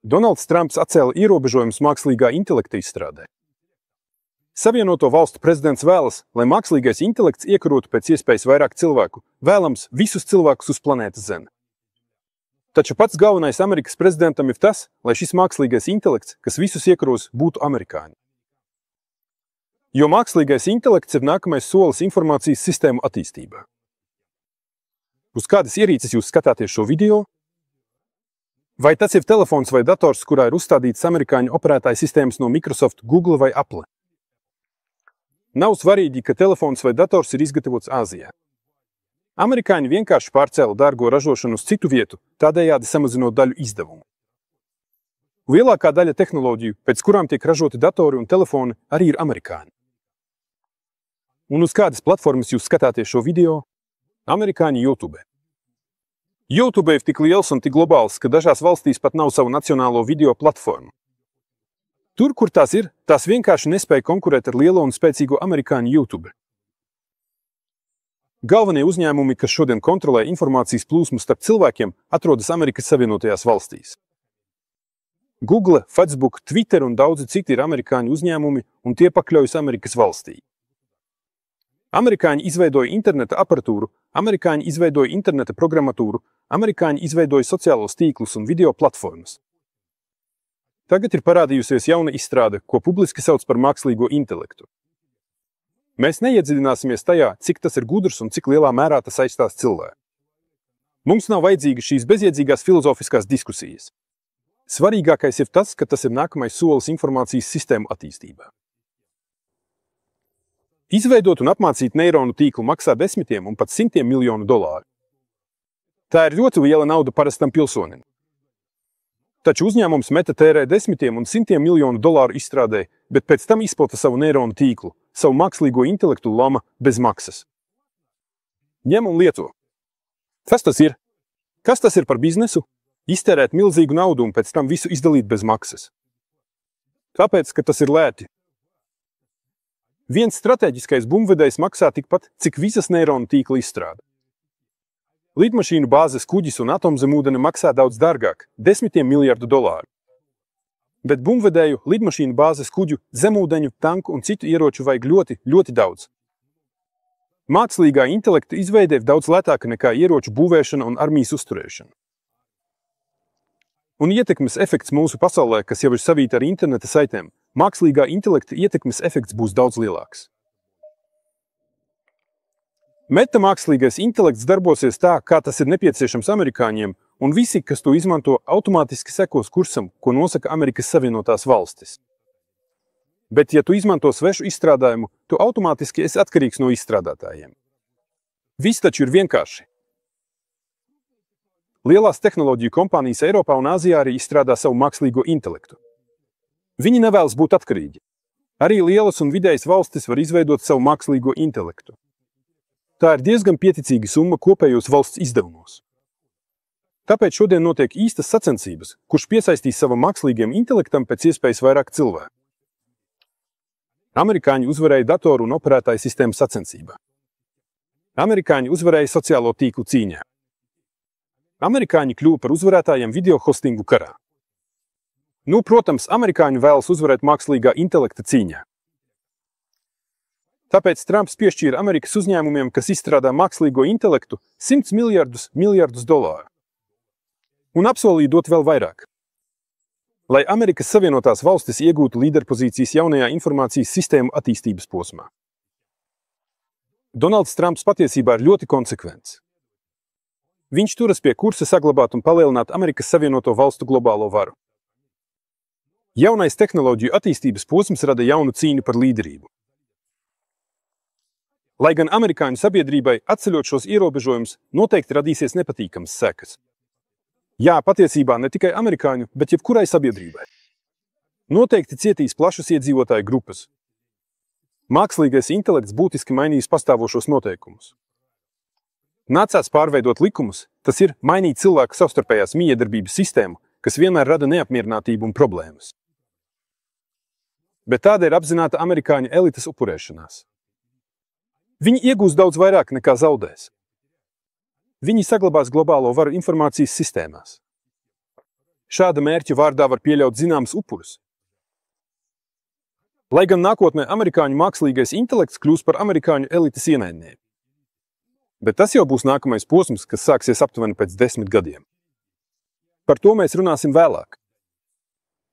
Donalds Trumps atcēla ierobežojumus mākslīgā intelekta izstrādē. Savienoto valstu prezidents vēlas, lai mākslīgais intelekts iekarotu pēc iespējas vairāk cilvēku, vēlams visus cilvēkus uz planētas Zeme. Taču pats galvenais Amerikas prezidentam ir tas, lai šis mākslīgais intelekts, kas visus iekaros, būtu amerikāņi. Jo mākslīgais intelekts ir nākamais solis informācijas sistēmu attīstībā. Uz kādas ierīces jūs skatāties šo video? Vai tas ir telefons vai dators, kurā ir uzstādīts amerikāņu operētāju sistēmas no Microsoft, Google vai Apple? Nav svarīgi, ka telefons vai dators ir izgatavots Āzijā. Amerikāņi vienkārši pārcēla dārgo ražošanu uz citu vietu, tādējādi samazinot daļu izdevumu. Lielākā daļa tehnoloģiju, pēc kurām tiek ražoti datori un telefoni, arī ir amerikāņi. Un uz kādas platformas jūs skatāties šo video? Amerikāņi YouTube. YouTube ir tik liels un tik globāls, ka dažās valstīs pat nav savu nacionālo video platformu. Tur, kur tās ir, tās vienkārši nespēja konkurēt ar lielo un spēcīgo amerikāņu YouTube. Galvenie uzņēmumi, kas šodien kontrolē informācijas plūsmu starp cilvēkiem, atrodas Amerikas Savienotajās valstīs. Google, Facebook, Twitter un daudzi citi ir amerikāņu uzņēmumi, un tie pakļaujas Amerikas valstī. Amerikāņi izveidoja interneta aparatūru, amerikāņi izveidoja interneta programmatūru, amerikāņi izveidoja sociālos tīklus un video platformas. Tagad ir parādījusies jauna izstrāde, ko publiski sauc par mākslīgo intelektu. Mēs neiedziļināsimies tajā, cik tas ir gudrs un cik lielā mērā tas aizstās cilvēku. Mums nav vajadzīgas šīs bezjēdzīgās filozofiskās diskusijas. Svarīgākais ir tas, ka tas ir nākamais solis informācijas sistēmu attīstībā. Izveidot un apmācīt neironu tīklu maksā desmitiem un pat simtiem miljonu dolāru. Tā ir ļoti liela nauda parastam pilsonim. Taču uzņēmums Meta tērē desmitiem un simtiem miljonu dolāru izstrādē, bet pēc tam izplata savu neironu tīklu, savu mākslīgo intelektu Llama bez maksas. Ņem un lieto. Kas tas ir? Kas tas ir par biznesu? Iztērēt milzīgu naudu un pēc tam visu izdalīt bez maksas. Tāpēc, ka tas ir lēti. Viens strateģiskais bumbvedējs maksā tikpat, cik visas neironu tīkla izstrāde. Lidmašīnu bāzes kuģis un atomzemūdene maksā daudz dārgāk – desmitiem miljardu dolāru. Bet bumbvedēju, lidmašīnu bāzes kuģu, zemūdeņu, tanku un citu ieroču vajag ļoti, ļoti daudz. Mākslīgā intelekta izveide ir daudz lētāka nekā ieroču būvēšana un armijas uzturēšana. Un ietekmes efekts mūsu pasaulē, kas jau ir savīta ar interneta saitēm, mākslīgā intelekta ietekmes efekts būs daudz lielāks. Meta mākslīgais intelekts darbosies tā, kā tas ir nepieciešams amerikāņiem, un visi, kas to izmanto, automātiski sekos kursam, ko nosaka Amerikas Savienotās valstis. Bet, ja tu izmanto svešu izstrādājumu, tu automātiski esi atkarīgs no izstrādātājiem. Viss taču ir vienkārši. Lielās tehnoloģiju kompānijas Eiropā un Āzijā arī izstrādā savu mākslīgo intelektu. Viņi nevēlas būt atkarīgi. Arī lielas un vidējas valstis var izveidot savu mākslīgo intelektu. Tā ir diezgan pieticīga summa kopējos valsts izdevumos. Tāpēc šodien notiek īstas sacensības, kurš piesaistīs savam mākslīgiem intelektam pēc iespējas vairāk cilvēku. Amerikāņi uzvarēja datoru un operētāju sistēmu sacensībā. Amerikāņi uzvarēja sociālo tīklu cīņā. Amerikāņi kļuva par uzvarētājiem video hostingu karā. Nu, protams, amerikāņi vēlas uzvarēt mākslīgā intelekta cīņā. Tāpēc Trumps piešķīra Amerikas uzņēmumiem, kas izstrādā mākslīgo intelektu, 100 miljardus dolāru. Un apsolīja dot vēl vairāk. Lai Amerikas Savienotās valstis iegūtu līderpozīcijas jaunajā informācijas sistēmu attīstības posmā. Donalds Trumps patiesībā ir ļoti konsekvents. Viņš turas pie kursa saglabāt un palielināt Amerikas Savienoto valstu globālo varu. Jaunais tehnoloģiju attīstības posms rada jaunu cīņu par līderību. Lai gan amerikāņu sabiedrībai atceļot šos ierobežojumus, noteikti radīsies nepatīkamas sekas. Jā, patiesībā ne tikai amerikāņu, bet jebkurai sabiedrībai. Noteikti cietīs plašas iedzīvotāju grupas. Mākslīgais intelekts būtiski mainīs pastāvošos noteikumus. Nācās pārveidot likumus, tas ir mainīt cilvēku savstarpējās mijiedarbības sistēmu, kas vienmēr rada neapmierinātību un problēmas. Bet tāda ir apzināta amerikāņu elites upurēšanās. Viņi iegūs daudz vairāk nekā zaudēs. Viņi saglabās globālo varu informācijas sistēmās. šāda mērķa vārdā var pieļaut zināms upurus. Lai gan nākotnē amerikāņu mākslīgais intelekts kļūs par amerikāņu elites ienaidnieku. Bet tas jau būs nākamais posms, kas sāksies aptuveni pēc 10 gadiem. Par to mēs runāsim vēlāk.